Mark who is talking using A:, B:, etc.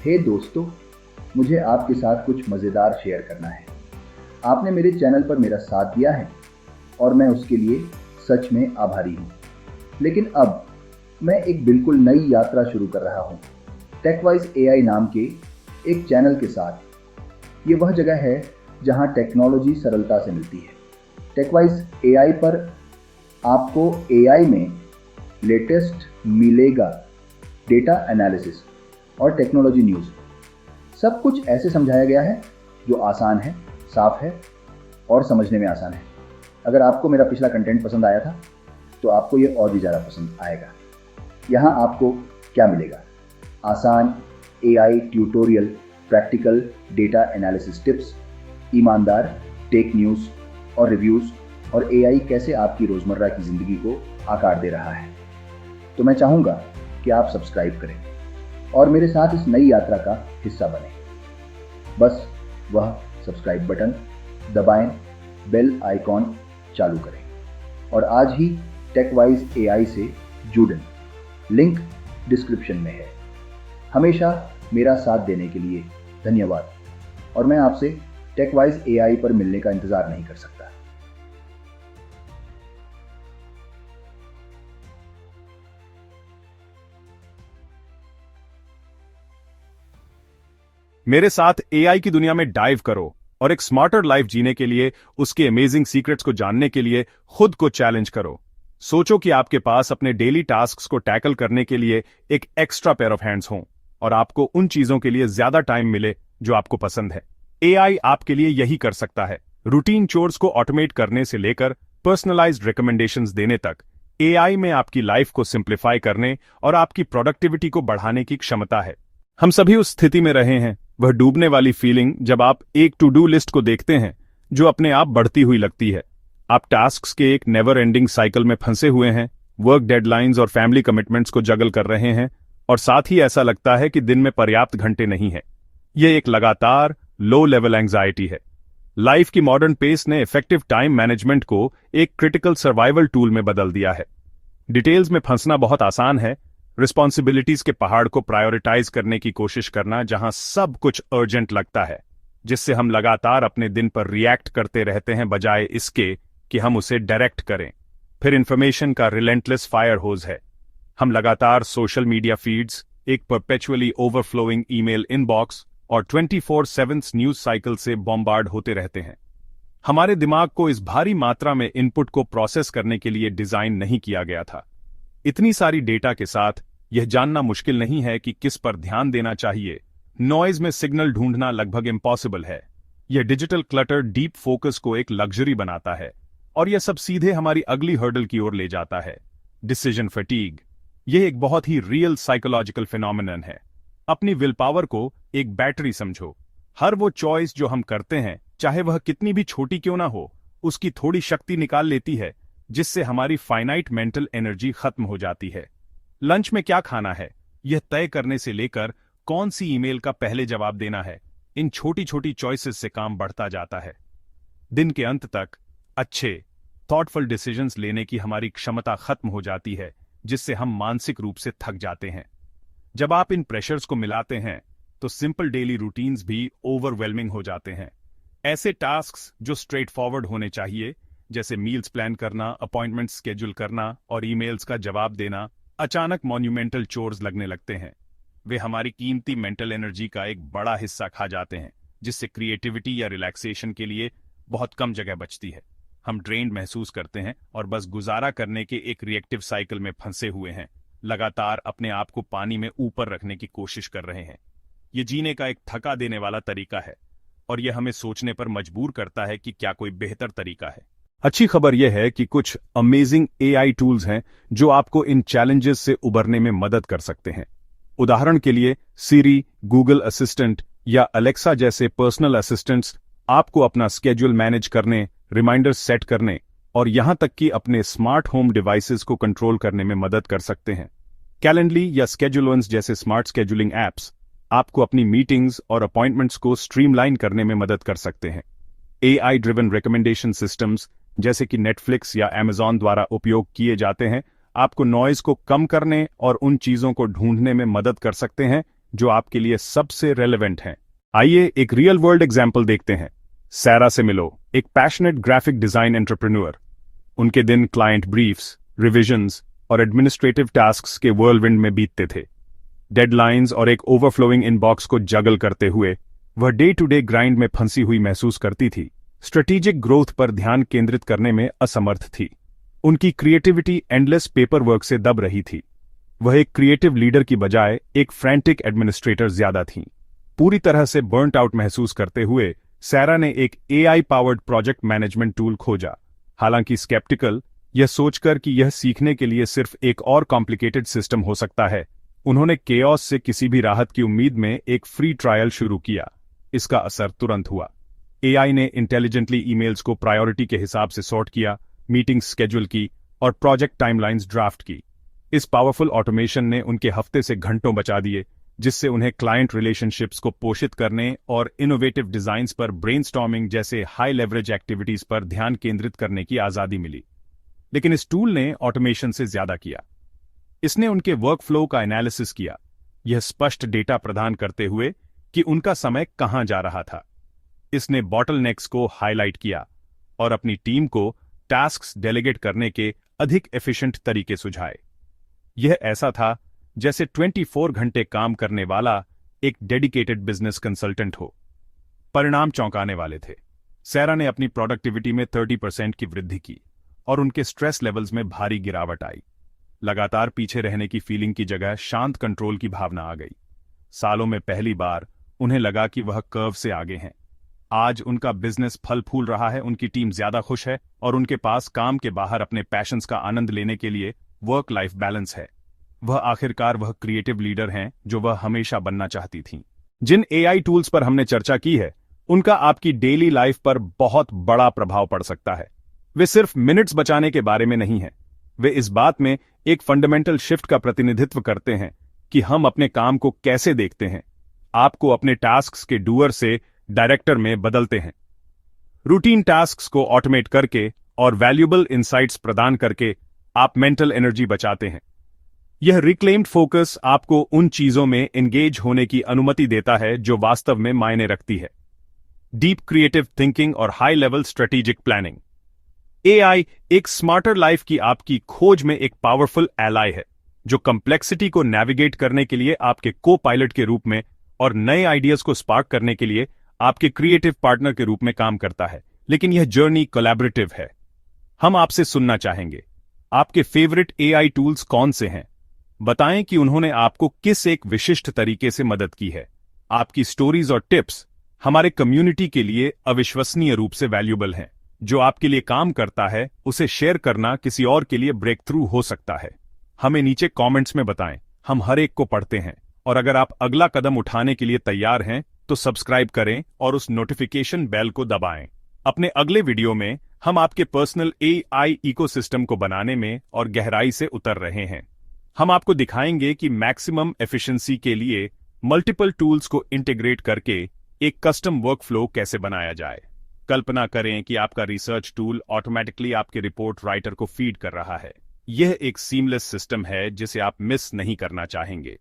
A: हे दोस्तों, मुझे आपके साथ कुछ मज़ेदार शेयर करना है। आपने मेरे चैनल पर मेरा साथ दिया है और मैं उसके लिए सच में आभारी हूँ। लेकिन अब मैं एक बिल्कुल नई यात्रा शुरू कर रहा हूँ, टेकवाइज एआई नाम के एक चैनल के साथ। ये वह जगह है जहाँ टेक्नोलॉजी सरलता से मिलती है। टेकवाइज एआई पर आपको एआई में लेटेस्ट मिलेगा, डेटा एनालिसिस और टेक्नोलॉजी न्यूज़। सब कुछ ऐसे समझाया गया है जो आसान है, साफ है और समझने में आसान है। अगर आपको मेरा पिछला कंटेंट पसंद आया था तो आपको ये और भी ज़्यादा पसंद आएगा। यहाँ आपको क्या मिलेगा? आसान AI tutorial, practical data analysis tips, ईमानदार टेक न्यूज़ और रिव्यूज़, और एआई कैसे आपकी रोज़मर्रा की ज़िंदगी को आकार दे रहा है। तो मैं चाहूँगा कि आप सब्सक्राइब करें और मेरे साथ इस नई यात्रा का हिस्सा बनें। बस वह सब्सक्राइब बटन दबाएं, बेल आइकॉन चालू करें और आज ही टेकवाइज एआई से जुड़ें। लिंक डिस्क्रिप्शन में है। हमेशा मेरा साथ देने के लिए धन्यवाद, और मैं आपसे टेकवाइज एआई पर मिलने का इंतज़ार नहीं कर सकता।
B: मेरे साथ एआई की दुनिया में डाइव करो और एक स्मार्टर लाइफ जीने के लिए, उसके अमेजिंग सीक्रेट्स को जानने के लिए खुद को चैलेंज करो। सोचो कि आपके पास अपने डेली टास्क्स को टैकल करने के लिए एक एक्स्ट्रा पेयर ऑफ हैंड्स हों और आपको उन चीजों के लिए ज्यादा टाइम मिले जो आपको पसंद है। एआई आपके लिए यही कर सकता है। रूटीन चोर्स को ऑटोमेट करने से लेकर पर्सनलाइज्ड रिकमेंडेशंस देने तक, एआई में आपकी लाइफ को सिंप्लीफाई करने और आपकी प्रोडक्टिविटी को बढ़ाने की क्षमता है। हम सभी उस स्थिति में रहे हैं, वह डूबने वाली फीलिंग जब आप एक टू डू लिस्ट को देखते हैं जो अपने आप बढ़ती हुई लगती है। आप टास्क्स के एक नेवर एंडिंग साइकिल में फंसे हुए हैं, वर्क डेडलाइंस और फैमिली कमिटमेंट्स को जगल कर रहे हैं, और साथ ही ऐसा लगता है कि दिन में पर्याप्त घंटे नहीं है। यह एक लगातार लो लेवल एंग्जाइटी है। लाइफ की मॉडर्न पेस ने इफेक्टिव टाइम मैनेजमेंट को एक क्रिटिकल सर्वाइवल टूल में बदल दिया है। डिटेल्स में फंसना बहुत आसान है, रिस्पॉन्सिबिलिटीज के पहाड़ को प्रायोरिटाइज करने की कोशिश करना जहां सब कुछ अर्जेंट लगता है, जिससे हम लगातार अपने दिन पर रिएक्ट करते रहते हैं बजाय इसके कि हम उसे डायरेक्ट करें। फिर इंफॉर्मेशन का रिलेंटलेस फायर होज है। हम लगातार सोशल मीडिया फीड्स, एक परपेचुअली ओवरफ्लोइंग ईमेल इनबॉक्स और 24/7 न्यूज साइकिल से बॉम्बार्ड होते रहते हैं। हमारे दिमाग को इस भारी मात्रा में इनपुट को प्रोसेस करने के लिए डिजाइन नहीं किया गया था। इतनी सारी डेटा के साथ यह जानना मुश्किल नहीं है कि किस पर ध्यान देना चाहिए। नॉइज में सिग्नल ढूंढना लगभग इम्पॉसिबल है। यह डिजिटल क्लटर डीप फोकस को एक लग्जरी बनाता है, और यह सब सीधे हमारी अगली हर्डल की ओर ले जाता है, डिसीजन फटीग। यह एक बहुत ही रियल साइकोलॉजिकल फिनोमिनन है। अपनी विल पावर को एक बैटरी समझो। हर वो चॉइस जो हम करते हैं, चाहे वह कितनी भी छोटी क्यों ना हो, उसकी थोड़ी शक्ति निकाल लेती है, जिससे हमारी फाइनाइट मेंटल एनर्जी खत्म हो जाती है। लंच में क्या खाना है यह तय करने से लेकर कौन सी ईमेल का पहले जवाब देना है, इन छोटी छोटी चॉइसेस से काम बढ़ता जाता है। दिन के अंत तक अच्छे थॉटफुल डिसीजंस लेने की हमारी क्षमता खत्म हो जाती है, जिससे हम मानसिक रूप से थक जाते हैं। जब आप इन प्रेशर्स को मिलाते हैं तो सिंपल डेली रूटीन्स भी ओवरवेलमिंग हो जाते हैं। ऐसे टास्क्स जो स्ट्रेट फॉरवर्ड होने चाहिए, जैसे मील्स प्लान करना, अपॉइंटमेंट्स स्केड्यूल करना और ईमेल्स का जवाब देना, अचानक मॉन्यूमेंटल चोर्स लगने लगते हैं। वे हमारी कीमती मेंटल एनर्जी का एक बड़ा हिस्सा खा जाते हैं, जिससे क्रिएटिविटी या रिलैक्सेशन के लिए बहुत कम जगह बचती है। हम ड्रेन्ड महसूस करते हैं और बस गुजारा करने के एक रिएक्टिव साइकिल में फंसे हुए हैं, लगातार अपने आप को पानी में ऊपर रखने की कोशिश कर रहे हैं। ये जीने का एक थका देने वाला तरीका है, और यह हमें सोचने पर मजबूर करता है कि क्या कोई बेहतर तरीका है। अच्छी खबर यह है कि कुछ अमेजिंग एआई टूल्स हैं जो आपको इन चैलेंजेस से उबरने में मदद कर सकते हैं। उदाहरण के लिए सिरी, गूगल असिस्टेंट या अलेक्सा जैसे पर्सनल असिस्टेंट्स आपको अपना स्केड्यूल मैनेज करने, रिमाइंडर्स सेट करने और यहां तक कि अपने स्मार्ट होम डिवाइसेस को कंट्रोल करने में मदद कर सकते हैं। कैलेंडली या स्केड्यूलर्स जैसे स्मार्ट स्केड्यूलिंग ऐप्स आपको अपनी मीटिंग्स और अपॉइंटमेंट्स को स्ट्रीमलाइन करने में मदद कर सकते हैं। एआई ड्रिवन रिकमेंडेशन सिस्टम्स जैसे कि नेटफ्लिक्स या अमेज़न द्वारा उपयोग किए जाते हैं, आपको नॉइज को कम करने और उन चीजों को ढूंढने में मदद कर सकते हैं जो आपके लिए सबसे रेलेवेंट हैं। आइए एक रियल वर्ल्ड एग्जाम्पल देखते हैं। सैरा से मिलो, एक पैशनेट ग्राफिक डिजाइन एंटरप्रेन्योर। उनके दिन क्लाइंट ब्रीफ्स, रिविजन्स और एडमिनिस्ट्रेटिव टास्क्स के व्हर्लविंड में बीतते थे। डेडलाइंस और एक ओवरफ्लोइंग इनबॉक्स को जगल करते हुए वह डे टू डे ग्राइंड में फंसी हुई महसूस करती थी। स्ट्रेटेजिक ग्रोथ पर ध्यान केंद्रित करने में असमर्थ थी। उनकी क्रिएटिविटी एंडलेस पेपर वर्क से दब रही थी। वह एक क्रिएटिव लीडर की बजाय एक फ्रैंटिक एडमिनिस्ट्रेटर ज्यादा थीं। पूरी तरह से बर्नट आउट महसूस करते हुए सैरा ने एक AI powered project management tool खोजा। हालांकि स्केप्टिकल, यह सोचकर कि यह सीखने के लिए सिर्फ एक और कॉम्प्लिकेटेड सिस्टम हो सकता है, उन्होंने केओस से किसी भी राहत की उम्मीद में एक फ्री ट्रायल शुरू किया। इसका असर तुरंत हुआ। एआई ने इंटेलिजेंटली ईमेल्स को प्रायोरिटी के हिसाब से सॉर्ट किया, मीटिंग्स स्केड्यूल की और प्रोजेक्ट टाइमलाइंस ड्राफ्ट की। इस पावरफुल ऑटोमेशन ने उनके हफ्ते से घंटों बचा दिए, जिससे उन्हें क्लाइंट रिलेशनशिप्स को पोषित करने और इनोवेटिव डिजाइन्स पर ब्रेनस्टॉर्मिंग जैसे हाई लेवरेज एक्टिविटीज पर ध्यान केंद्रित करने की आजादी मिली। लेकिन इस टूल ने ऑटोमेशन से ज्यादा किया। इसने उनके वर्कफ्लो का एनालिसिस किया, यह स्पष्ट डेटा प्रदान करते हुए कि उनका समय कहां जा रहा था। इसने बॉटलनेक्स को हाईलाइट किया और अपनी टीम को टास्क्स डेलीगेट करने के अधिक एफिशिएंट तरीके सुझाए। यह ऐसा था जैसे 24 घंटे काम करने वाला एक डेडिकेटेड बिजनेस कंसल्टेंट हो। परिणाम चौंकाने वाले थे। सैरा ने अपनी प्रोडक्टिविटी में 30% की वृद्धि की और उनके स्ट्रेस लेवल्स में भारी गिरावट आई। लगातार पीछे रहने की फीलिंग की जगह शांत कंट्रोल की भावना आ गई। सालों में पहली बार उन्हें लगा कि वह कर्व से आगे हैं। आज उनका बिजनेस फल फूल रहा है, उनकी टीम ज्यादा खुश है और उनके पास काम के बाहर अपने पैशंस का आनंद लेने के लिए वर्क लाइफ बैलेंस है। वह आखिरकार वह क्रिएटिव लीडर हैं जो वह हमेशा बनना चाहती थीं। जिन एआई टूल्स पर हमने चर्चा की है, उनका आपकी डेली लाइफ पर बहुत बड़ा प्रभाव पड़ सकता है। वे सिर्फ मिनट्स बचाने के बारे में नहीं हैं, वे इस बात में एक फंडामेंटल शिफ्ट का प्रतिनिधित्व करते हैं कि हम अपने काम को कैसे देखते हैं। आपको अपने टास्क्स के डूअर से डायरेक्टर में बदलते हैं। रूटीन टास्क्स को ऑटोमेट करके और वैल्यूएबल इनसाइट्स प्रदान करके आप मेंटल एनर्जी बचाते हैं। यह रिक्लेम्ड फोकस आपको उन चीजों में एंगेज होने की अनुमति देता है जो वास्तव में मायने रखती है। डीप क्रिएटिव थिंकिंग और high level strategic planning. AI एक स्मार्टर लाइफ की आपकी खोज में एक पावरफुल एलाय है, जो कॉम्प्लेक्सिटी को नेविगेट करने के लिए आपके को पायलट के रूप में और नए आइडियाज को स्पार्क करने के लिए आपके क्रिएटिव पार्टनर के रूप में काम करता है। लेकिन यह जर्नी कोलैबोरेटिव है। हम आपसे सुनना चाहेंगे, आपके फेवरेट एआई टूल्स कौन से हैं? बताएं कि उन्होंने आपको किस एक विशिष्ट तरीके से मदद की है। आपकी स्टोरीज और टिप्स हमारे कम्युनिटी के लिए अविश्वसनीय रूप से वैल्यूएबल हैं। जो आपके लिए काम करता है, उसे शेयर करना किसी और के लिए ब्रेक थ्रू हो सकता है। हमें नीचे कमेंट्स में बताएं, हम हर एक को पढ़ते हैं। और अगर आप अगला कदम उठाने के लिए तैयार हैं तो सब्सक्राइब करें और उस नोटिफिकेशन बेल को दबाएं। अपने अगले वीडियो में हम आपके पर्सनल एआई इकोसिस्टम को बनाने में और गहराई से उतर रहे हैं। हम आपको दिखाएंगे कि मैक्सिमम एफिशिएंसी के लिए मल्टीपल टूल्स को इंटीग्रेट करके एक कस्टम वर्कफ्लो कैसे बनाया जाए। कल्पना करें कि आपका रिसर्च टूल ऑटोमेटिकली आपके रिपोर्ट राइटर को फीड कर रहा है। यह एक सीमलेस सिस्टम है जिसे आप मिस नहीं करना चाहेंगे।